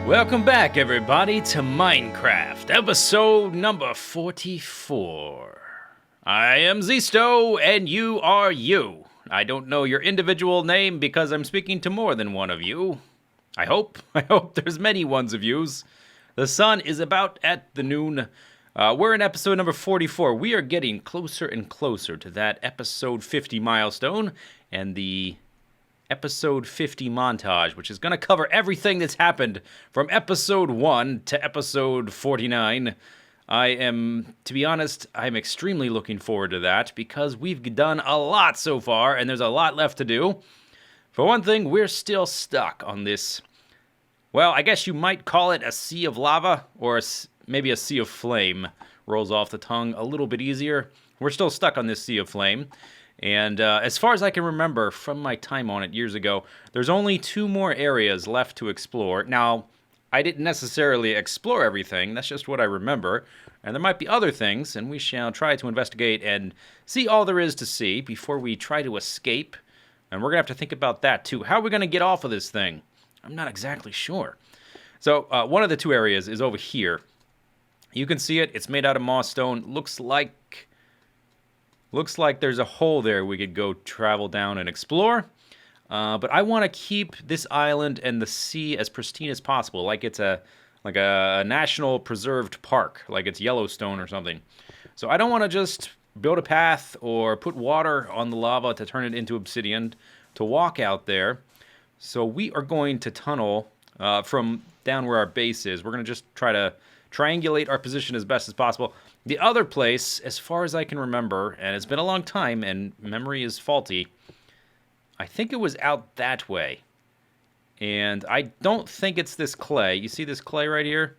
Welcome back, everybody, to Minecraft, episode number 44. I am Zisteau, and you are you. I don't know your individual name because I'm speaking to more than one of you. I hope there's many ones of yous. The sun is about at the noon. We're in episode number 44. We are getting closer and closer to that episode 50 milestone, and the episode 50 montage, which is going to cover everything that's happened from episode 1 to episode 49. To be honest, I'm extremely looking forward to that because we've done a lot so far and there's a lot left to do. For one thing, we're still stuck on this, well, I guess you might call it a sea of lava or maybe a sea of flame. Rolls off the tongue a little bit easier. We're still stuck on this sea of flame. And as far as I can remember from my time on it years ago, there's only 2 more areas left to explore. Now, I didn't necessarily explore everything, that's just what I remember. And there might be other things, and we shall try to investigate and see all there is to see before we try to escape. And we're going to have to think about that too. How are we going to get off of this thing? I'm not exactly sure. So, one of the 2 areas is over here. You can see it, it's made out of moss stone. Looks like there's a hole there we could go travel down and explore. But I want to keep this island and the sea as pristine as possible, like it's a national preserved park, like it's Yellowstone or something. So I don't want to just build a path or put water on the lava to turn it into obsidian to walk out there. So we are going to tunnel from down where our base is. We're going to just try to triangulate our position as best as possible. The other place, as far as I can remember, and it's been a long time and memory is faulty, I think it was out that way. And I don't think it's this clay. You see this clay right here?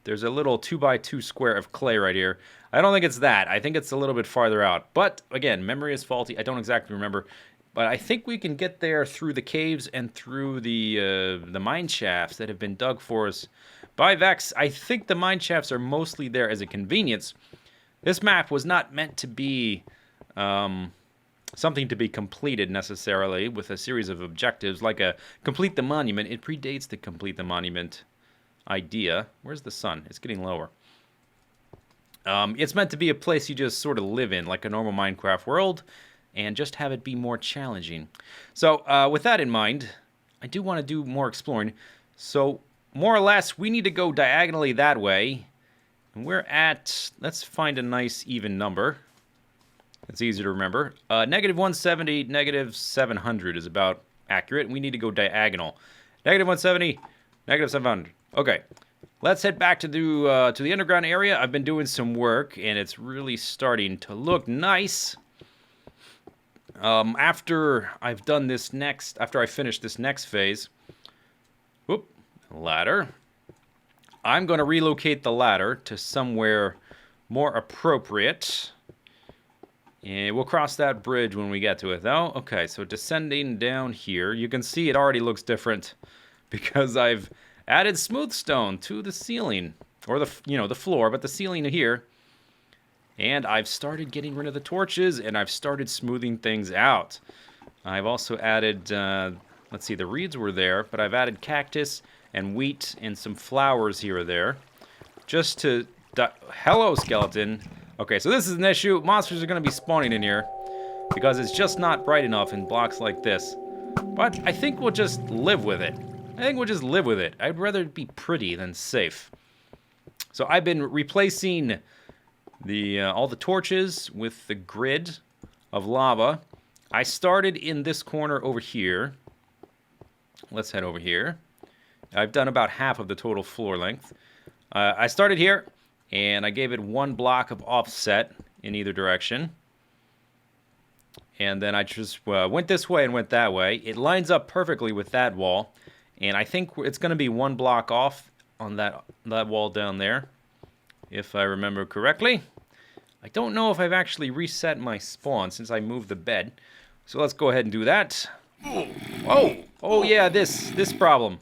There's a little 2x2 square of clay right here. I don't think it's that. I think it's a little bit farther out. But, again, memory is faulty. I don't exactly remember. But I think we can get there through the caves and through the mine shafts that have been dug for us by Vex. I think the mine shafts are mostly there as a convenience. This map was not meant to be something to be completed necessarily with a series of objectives like a complete the monument. It predates the complete the monument idea. Where's the sun? It's getting lower. It's meant to be a place you just sort of live in, like a normal Minecraft world, and just have it be more challenging. So with that in mind, I do want to do more exploring. So more or less, we need to go diagonally that way. And we're at, let's find a nice even number. It's easy to remember. Negative 170, negative 700 is about accurate. We need to go diagonal. Negative 170, negative 700. Okay, let's head back to the underground area. I've been doing some work, and it's really starting to look nice. After I finish this next phase, whoop, ladder. I'm going to relocate the ladder to somewhere more appropriate. And we'll cross that bridge when we get to it, though. Okay, so descending down here, you can see it already looks different because I've added smooth stone to the ceiling, or the floor, but the ceiling here. And I've started getting rid of the torches, and I've started smoothing things out. I've also added, let's see, the reeds were there, but I've added cactus and wheat and some flowers here or there. Just to... Hello, skeleton. Okay, so this is an issue. Monsters are going to be spawning in here because it's just not bright enough in blocks like this. But I think we'll just live with it. I'd rather it be pretty than safe. So I've been replacing all the torches with the grid of lava. I started in this corner over here. Let's head over here. I've done about half of the total floor length. I started here, and I gave it 1 block of offset in either direction. And then I just went this way and went that way. It lines up perfectly with that wall, and I think it's going to be 1 block off on that wall down there, if I remember correctly. I don't know if I've actually reset my spawn since I moved the bed. So let's go ahead and do that. Oh yeah, this problem.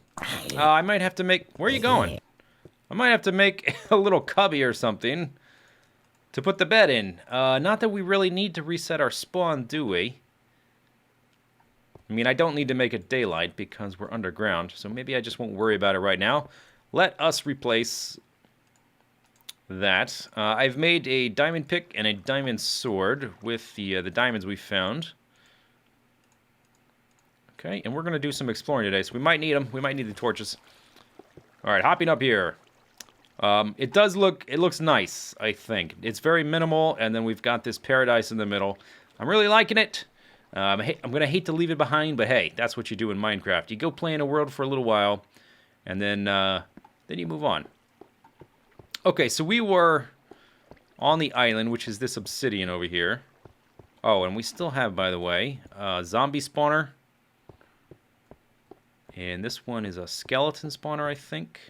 I might have to make... Where are you going? I might have to make a little cubby or something to put the bed in. Not that we really need to reset our spawn, do we? mean, I don't need to make it daylight because we're underground, so maybe I just won't worry about it right now. Let us replace that. I've made a diamond pick and a diamond sword with the diamonds we found. Okay, and we're going to do some exploring today, so we might need them. We might need the torches. All right, hopping up here. It looks nice, I think. It's very minimal, and then we've got this paradise in the middle. I'm really liking it. I'm going to hate to leave it behind, but hey, that's what you do in Minecraft. You go play in a world for a little while, and then you move on. Okay, so we were on the island, which is this obsidian over here. Oh, and we still have, by the way, zombie spawner. And this one is a skeleton spawner, I think.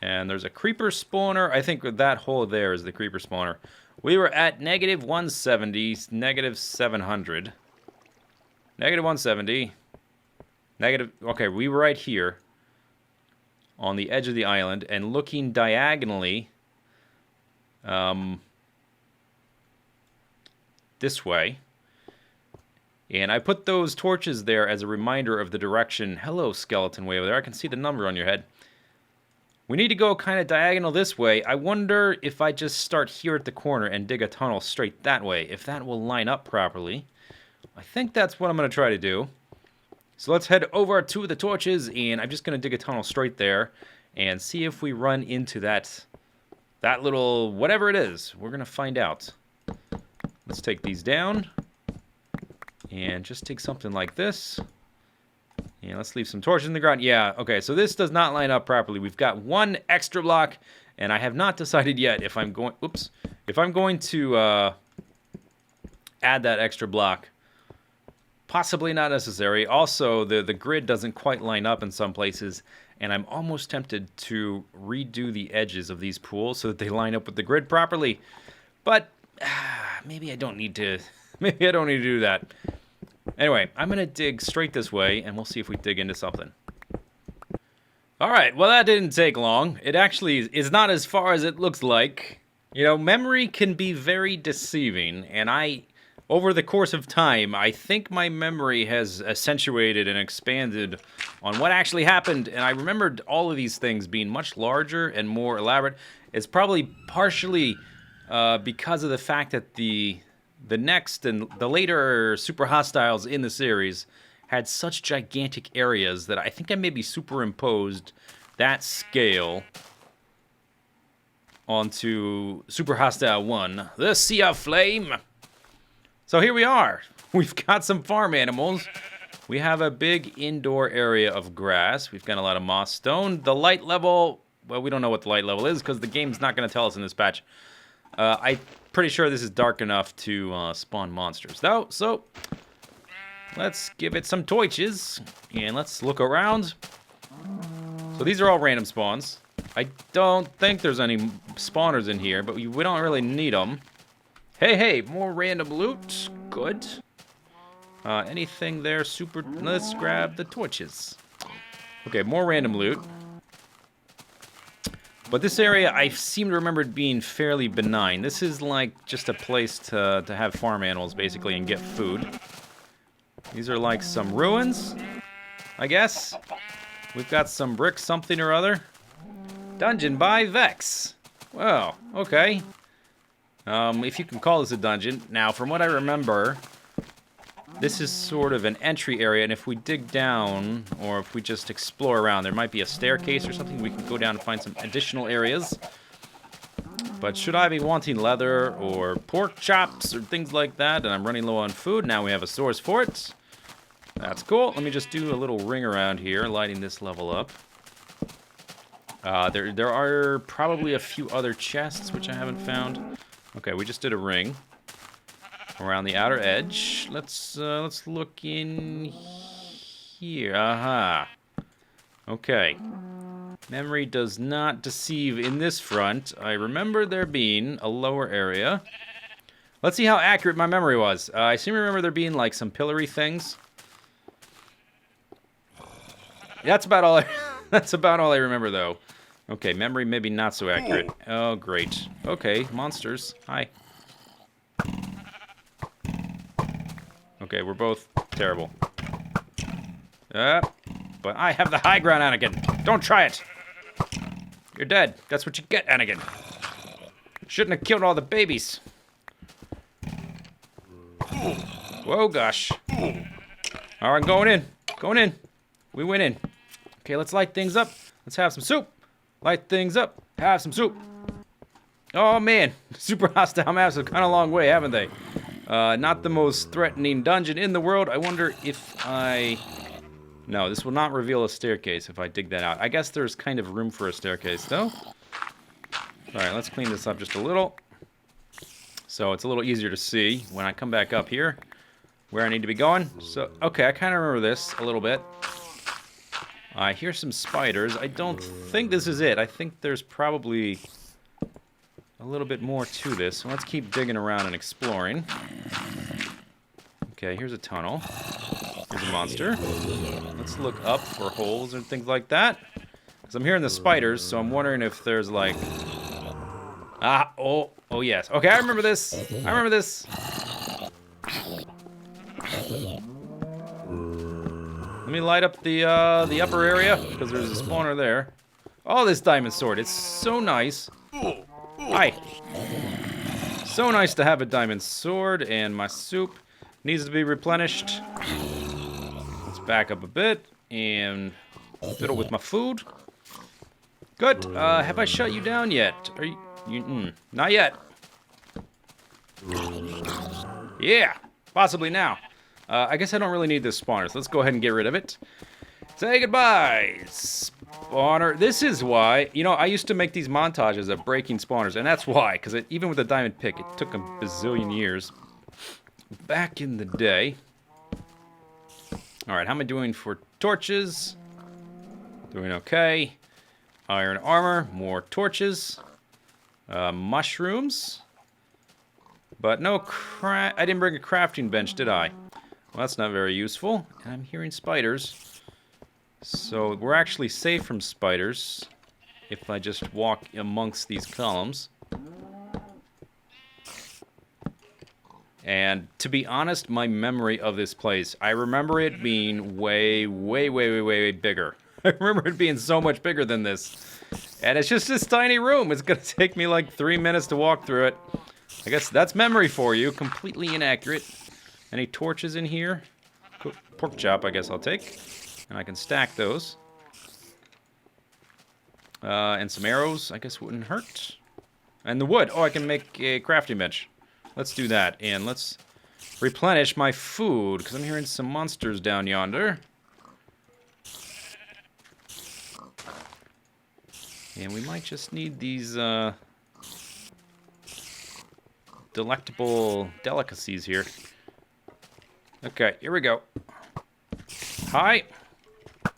And there's a creeper spawner. I think that hole there is the creeper spawner. We were at negative 170, negative 700. Negative 170. Negative... Okay, we were right here on the edge of the island and looking diagonally this way. And I put those torches there as a reminder of the direction. Hello, skeleton way over there. I can see the number on your head. We need to go kind of diagonal this way. I wonder if I just start here at the corner and dig a tunnel straight that way, if that will line up properly. I think that's what I'm going to try to do. So let's head over to the torches, and I'm just going to dig a tunnel straight there and see if we run into that little whatever it is. We're going to find out. Let's take these down. And just take something like this. And let's leave some torches in the ground. Yeah, okay, so this does not line up properly. We've got one extra block, and I have not decided yet if I'm going... Oops. If I'm going to add that extra block. Possibly not necessary. Also, the grid doesn't quite line up in some places, and I'm almost tempted to redo the edges of these pools so that they line up with the grid properly. But maybe I don't need to... Maybe I don't need to do that. Anyway, I'm going to dig straight this way, and we'll see if we dig into something. Alright, well that didn't take long. It actually is not as far as it looks like. You know, memory can be very deceiving, and over the course of time, I think my memory has accentuated and expanded on what actually happened, and I remembered all of these things being much larger and more elaborate. It's probably partially because of the fact that the next and the later super hostiles in the series had such gigantic areas that I think I maybe superimposed that scale onto Super Hostile 1, the Sea of Flame. So here we are. We've got some farm animals. We have a big indoor area of grass. We've got a lot of moss stone. The light level, well, we don't know what the light level is because the game's not going to tell us in this patch. I'm pretty sure this is dark enough to spawn monsters, though. So let's give it some torches and let's look around. So these are all random spawns. I don't think there's any spawners in here, but we don't really need them. Hey, more random loot. Good. Anything there super... Let's grab the torches. Okay, more random loot. But this area, I seem to remember it being fairly benign. This is like just a place to have farm animals, basically, and get food. These are like some ruins, I guess. We've got some bricks, something or other. Dungeon by Vex. Well, okay. If you can call this a dungeon. Now, from what I remember, this is sort of an entry area, and if we dig down, or if we just explore around, there might be a staircase or something. We can go down and find some additional areas. But should I be wanting leather or pork chops or things like that, and I'm running low on food, now we have a source for it. That's cool. Let me just do a little ring around here, lighting this level up. There are probably a few other chests, which I haven't found. Okay, we just did a ring around the outer edge. Let's look in here. Aha. Okay. Memory does not deceive in this front. I remember there being a lower area. Let's see how accurate my memory was. I seem to remember there being like some pillory things. That's about all that's about all I remember though. Okay, memory maybe not so accurate. Oh, great. Okay, monsters. Hi. Okay, we're both terrible. But I have the high ground, Anakin. Don't try it. You're dead. That's what you get, Anakin. Shouldn't have killed all the babies. Whoa, gosh. All right, going in. Going in. We went in. Okay, let's light things up. Let's have some soup. Light things up. Have some soup. Oh, man. Super hostile maps have gone a long way, haven't they? Not the most threatening dungeon in the world. I wonder if I... No, this will not reveal a staircase if I dig that out. I guess there's kind of room for a staircase, though. Alright, let's clean this up just a little. So it's a little easier to see when I come back up here where I need to be going. So, okay, I kind of remember this a little bit. I hear some spiders. I don't think this is it. I think there's probably a little bit more to this. So let's keep digging around and exploring. Okay, here's a tunnel. Here's a monster. Let's look up for holes and things like that. Because I'm hearing the spiders, so I'm wondering if there's like... oh yes. Okay, I remember this. I remember this. Let me light up the upper area, because there's a spawner there. Oh, this diamond sword. It's so nice. Hi. So nice to have a diamond sword, and my soup needs to be replenished. Let's back up a bit and fiddle with my food. Good. Have I shut you down yet? Are you not yet. Yeah, possibly now. I guess I don't really need this spawner, so let's go ahead and get rid of it. Say goodbye, spawner. This is why, you know, I used to make these montages of breaking spawners, and that's why, because even with a diamond pick, it took a bazillion years. Back in the day. Alright, how am I doing for torches? Doing okay. Iron armor, more torches. Mushrooms. But no I didn't bring a crafting bench, did I? Well, that's not very useful. And I'm hearing spiders. So we're actually safe from spiders if I just walk amongst these columns. And to be honest, my memory of this place, I remember it being way bigger. I remember it being so much bigger than this. And it's just this tiny room. It's going to take me like 3 minutes to walk through it. I guess that's memory for you. Completely inaccurate. Any torches in here? Pork chop, I guess I'll take. And I can stack those. And some arrows, I guess wouldn't hurt. And the wood. Oh, I can make a crafting bench. Let's do that. And let's replenish my food, because I'm hearing some monsters down yonder. And we might just need these delectable delicacies here. Okay, here we go. Hi.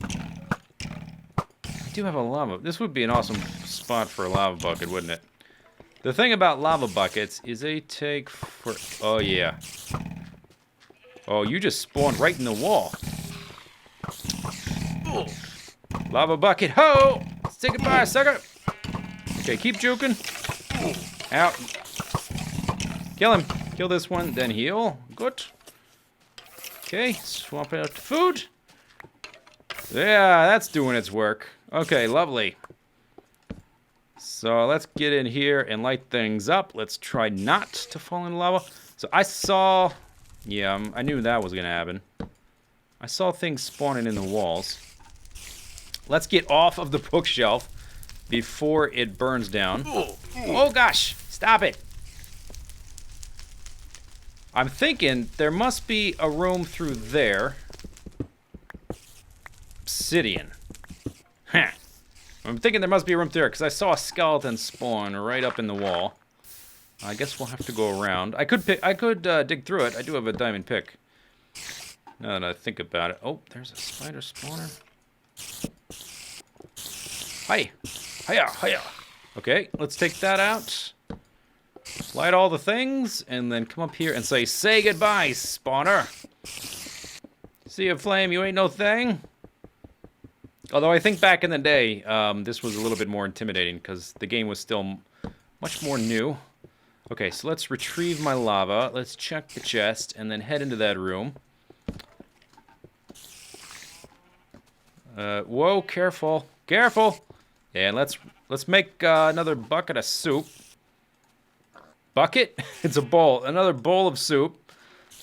I do have a lava. This would be an awesome spot for a lava bucket, wouldn't it? The thing about lava buckets is they take for... Oh, yeah. Oh, you just spawned right in the wall. Lava bucket. Ho! Say goodbye, sucker. Okay, keep juking. Out. Kill him. Kill this one, then heal. Good. Okay, swap out the food. Yeah, that's doing its work. Okay, lovely. So let's get in here and light things up. Let's try not to fall in lava. So I saw... Yeah, I knew that was going to happen. I saw things spawning in the walls. Let's get off of the bookshelf before it burns down. Oh gosh, stop it. I'm thinking there must be a room through there. Obsidian. Huh. I'm thinking there must be a room there because I saw a skeleton spawn right up in the wall. I guess we'll have to go around. I could dig through it. I do have a diamond pick. Now that I think about it. Oh, there's a spider spawner. Hi. Hiya, hiya. Okay, let's take that out. Light all the things, and then come up here and say goodbye, spawner. See you, flame, you ain't no thing. Although I think back in the day, this was a little bit more intimidating, because the game was still much more new. Okay, so let's retrieve my lava. Let's check the chest, and then head into that room. Whoa, careful. Careful! And let's make another bucket of soup. Bucket? It's a bowl. Another bowl of soup.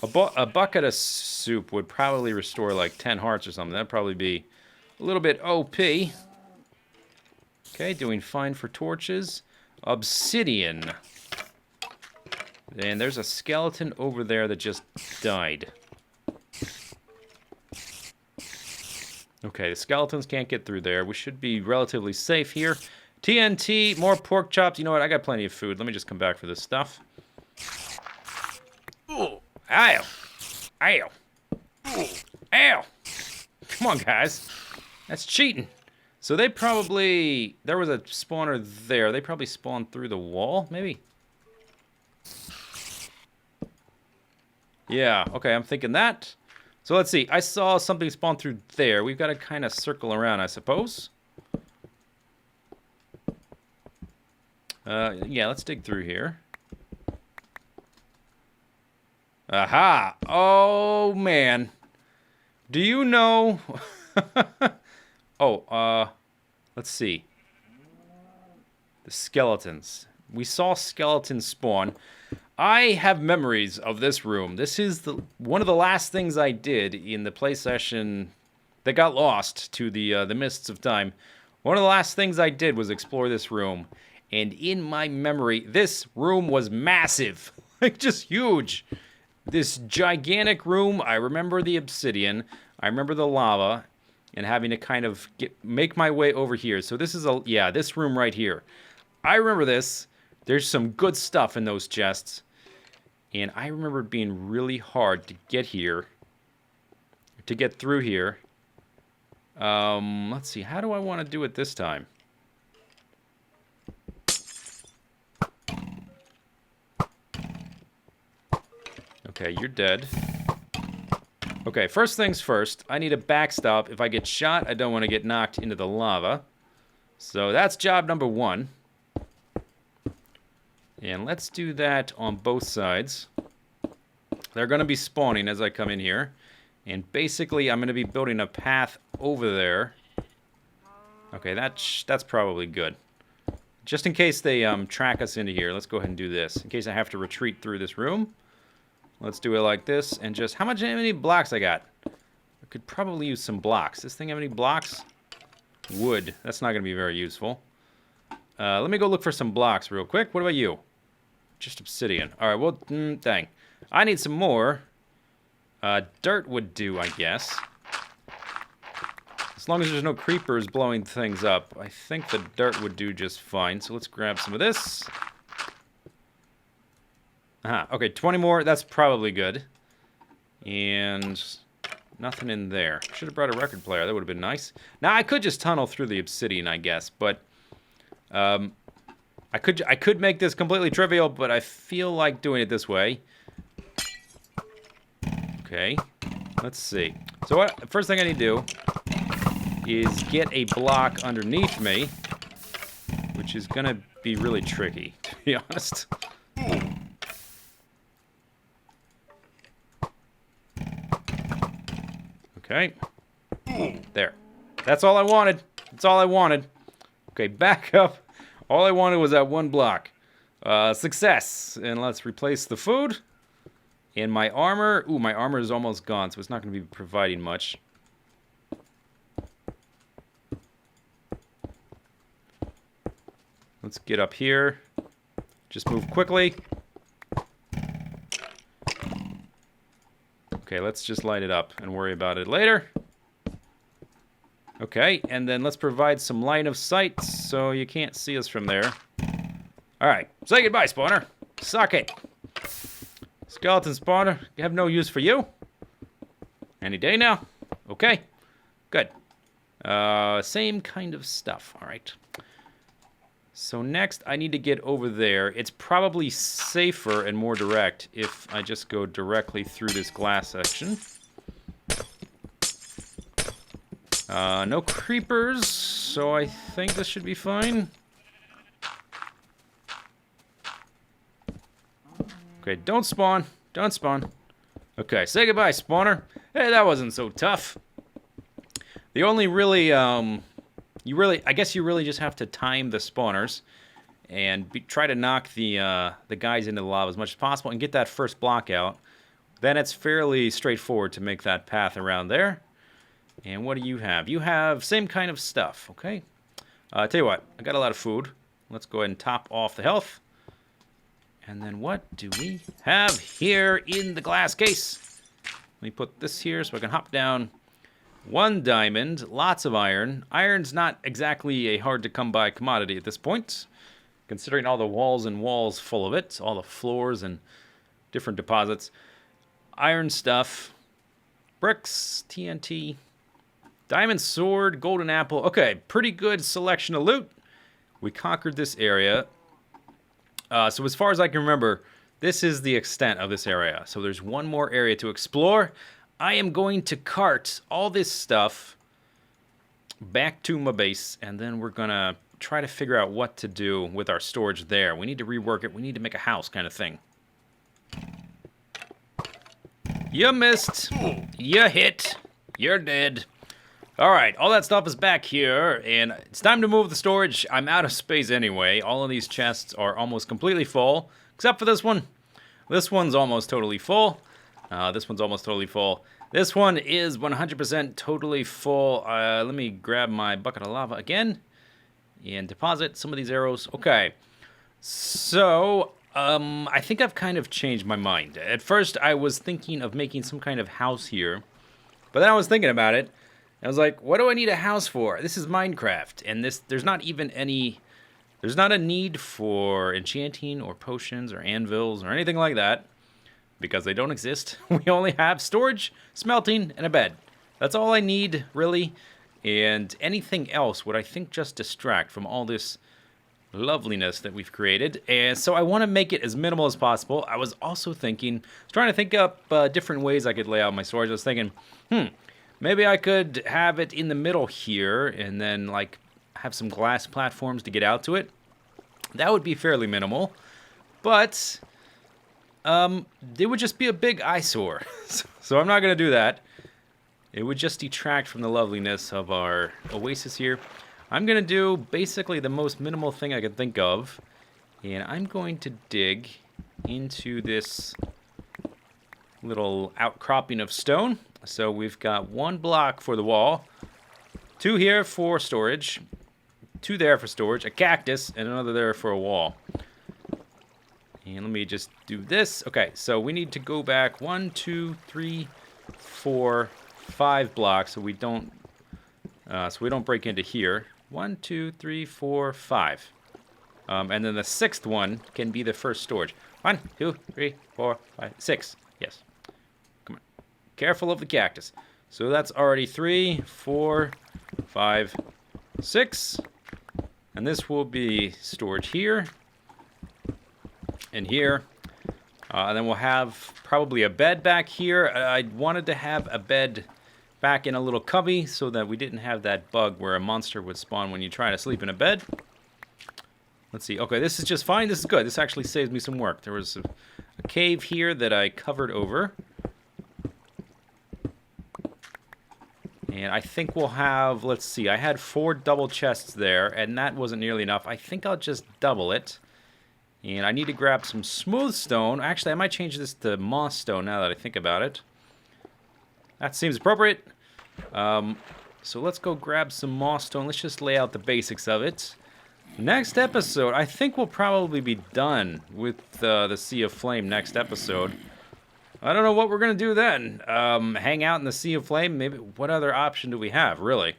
A bucket of soup would probably restore like 10 hearts or something. That'd probably be a little bit OP. Okay, doing fine for torches. Obsidian. And there's a skeleton over there that just died. Okay, the skeletons can't get through there. We should be relatively safe here. TNT, more pork chops. You know what? I got plenty of food. Let me just come back for this stuff. Ooh. Ow. Ow. Ooh. Ow. Come on, guys. That's cheating. So they probably... There was a spawner there. They probably spawned through the wall, maybe? Yeah, okay, I'm thinking that. So let's see. I saw something spawn through there. We've got to kind of circle around, I suppose. Yeah, let's dig through here. Aha! Oh, man. Do you know... Oh, let's see. The skeletons. We saw skeletons spawn. I have memories of this room. This is one of the last things I did in the play session that got lost to the mists of time. One of the last things I did was explore this room. And in my memory, this room was massive. Like, just huge. This gigantic room. I remember the obsidian. I remember the lava. And having to kind of make my way over here. So this is this room right here. I remember this. There's some good stuff in those chests. And I remember it being really hard to get here. To get through here. Let's see. How do I want to do it this time? Okay, you're dead. Okay, first things first. I need a backstop. If I get shot, I don't want to get knocked into the lava. So that's job number one. And let's do that on both sides. They're going to be spawning as I come in here. And basically, I'm going to be building a path over there. Okay, that's probably good. Just in case they track us into here, let's go ahead and do this. In case I have to retreat through this room. Let's do it like this, and just... How many blocks I got? I could probably use some blocks. This thing have any blocks? Wood. That's not going to be very useful. Let me go look for some blocks real quick. What about you? Just obsidian. Alright, well, dang. I need some more. Dirt would do, I guess. As long as there's no creepers blowing things up, I think the dirt would do just fine. So let's grab some of this. Okay, 20 more. That's probably good. And nothing in there. Should have brought a record player. That would have been nice. Now, I could just tunnel through the obsidian, I guess, but I could make this completely trivial, but I feel like doing it this way. Okay, let's see. So first thing I need to do is get a block underneath me, which is going to be really tricky, to be honest. Okay. There. That's all I wanted. That's all I wanted. Okay, back up. All I wanted was that one block. Success. And let's replace the food. And my armor. Ooh, my armor is almost gone, so it's not going to be providing much. Let's get up here. Just move quickly. Okay, let's just light it up and worry about it later. Okay, and then let's provide some line of sight so you can't see us from there. Alright, say goodbye, spawner. Suck it. Skeleton spawner, I have no use for you. Any day now? Okay, good. Same kind of stuff, alright. So next, I need to get over there. It's probably safer and more direct if I just go directly through this glass section. No creepers, so I think this should be fine. Okay, don't spawn. Don't spawn. Okay, say goodbye, spawner. Hey, that wasn't so tough. The only really, I guess you really just have to time the spawners and try to knock the guys into the lava as much as possible and get that first block out. Then it's fairly straightforward to make that path around there. And what do you have? You have same kind of stuff, okay? Tell you what, I got a lot of food. Let's go ahead and top off the health. And then what do we have here in the glass case? Let me put this here so I can hop down. 1 diamond, lots of iron. Iron's not exactly a hard-to-come-by commodity at this point, considering all the walls and walls full of it, all the floors and different deposits. Iron stuff, bricks, TNT, diamond sword, golden apple. Okay, pretty good selection of loot. We conquered this area. So as far as I can remember, this is the extent of this area. So there's one more area to explore. I am going to cart all this stuff back to my base, and then we're going to try to figure out what to do with our storage there. We need to rework it. We need to make a house kind of thing. You missed. You hit. You're dead. All right, all that stuff is back here, and it's time to move the storage. I'm out of space anyway. All of these chests are almost completely full, except for this one. This one's almost totally full. This one's almost totally full. This one is 100% totally full. Let me grab my bucket of lava again and deposit some of these arrows. Okay, so I think I've kind of changed my mind. At first, I was thinking of making some kind of house here, but then I was thinking about it. I was like, what do I need a house for? This is Minecraft, and there's not a need for enchanting or potions or anvils or anything like that, because they don't exist. We only have storage, smelting, and a bed. That's all I need, really, and anything else would, I think, just distract from all this loveliness that we've created. And so I want to make it as minimal as possible. I was also trying to think up different ways I could lay out my storage. I was thinking, maybe I could have it in the middle here and then like have some glass platforms to get out to it. That would be fairly minimal, but it would just be a big eyesore. So I'm not going to do that. It would just detract from the loveliness of our oasis here. I'm going to do basically the most minimal thing I can think of, and I'm going to dig into this little outcropping of stone. So we've got 1 block for the wall, 2 here for storage, 2 there for storage, a cactus, and another there for a wall. And let me just do this. Okay, so we need to go back 1, 2, 3, 4, 5 blocks so we don't break into here. 1, 2, 3, 4, 5. And then the 6th one can be the first storage. 1, 2, 3, 4, 5, 6. Yes. Come on. Careful of the cactus. So that's already 3, 4, 5, 6. And this will be storage here and here. And then we'll have probably a bed back here. I wanted to have a bed back in a little cubby so that we didn't have that bug where a monster would spawn when you try to sleep in a bed. Let's see. Okay, this is just fine. This is good. This actually saves me some work. There was a cave here that I covered over. And I think we'll have, let's see, I had 4 double chests there, and that wasn't nearly enough. I think I'll just double it. And I need to grab some smooth stone. Actually, I might change this to moss stone now that I think about it. That seems appropriate. So let's go grab some moss stone. Let's just lay out the basics of it. Next episode, I think we'll probably be done with the Sea of Flame next episode. I don't know what we're going to do then. Hang out in the Sea of Flame? Maybe. What other option do we have, really?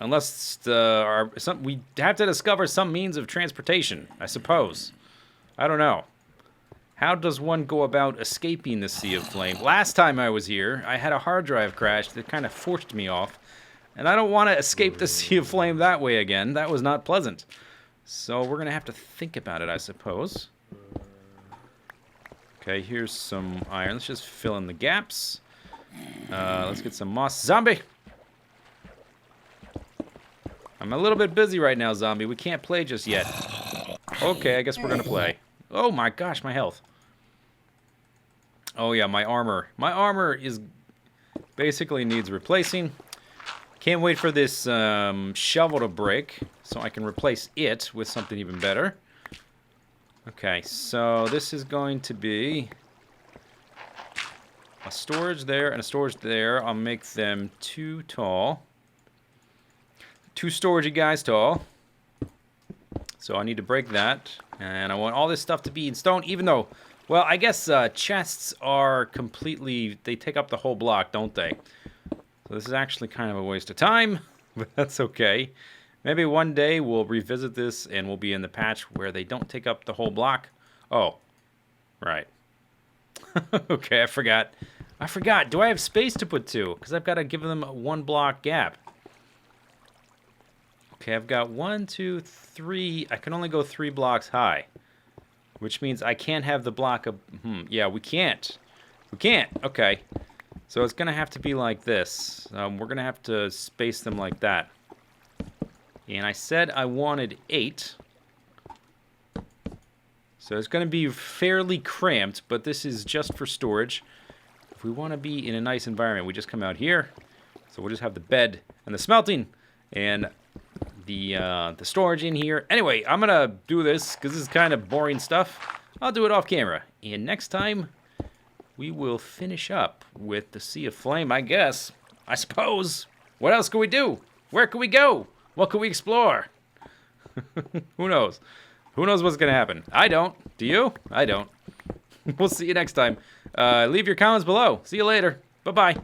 Unless we have to discover some means of transportation, I suppose. I don't know. How does one go about escaping the Sea of Flame? Last time I was here, I had a hard drive crash that kind of forced me off. And I don't want to escape the Sea of Flame that way again. That was not pleasant. So we're going to have to think about it, I suppose. Okay, here's some iron. Let's just fill in the gaps. Let's get some moss. Zombie! I'm a little bit busy right now, zombie. We can't play just yet. Okay, I guess we're going to play. Oh my gosh, my health. Oh yeah, my armor. My armor is basically needs replacing. Can't wait for this shovel to break so I can replace it with something even better. Okay, so this is going to be a storage there and a storage there. I'll make them 2 tall. 2 storagey guys tall. So I need to break that. And I want all this stuff to be in stone, even though, well, I guess chests are completely, they take up the whole block, don't they? So this is actually kind of a waste of time, but that's okay. Maybe one day we'll revisit this and we'll be in the patch where they don't take up the whole block. Oh, right. Okay, I forgot. Do I have space to put 2? Because I've got to give them a 1 block gap. Okay, I've got 1, 2, 3. I can only go 3 blocks high, which means I can't have the block of... yeah, we can't. We can't. Okay. So it's going to have to be like this. We're going to have to space them like that. And I said I wanted 8. So it's going to be fairly cramped, but this is just for storage. If we want to be in a nice environment, we just come out here. So we'll just have the bed and the smelting and the storage in here. Anyway, I'm going to do this because this is kind of boring stuff. I'll do it off camera. And next time, we will finish up with the Sea of Flame, I guess. I suppose. What else can we do? Where can we go? What can we explore? Who knows? Who knows what's going to happen? I don't. Do you? I don't. We'll see you next time. Leave your comments below. See you later. Bye-bye.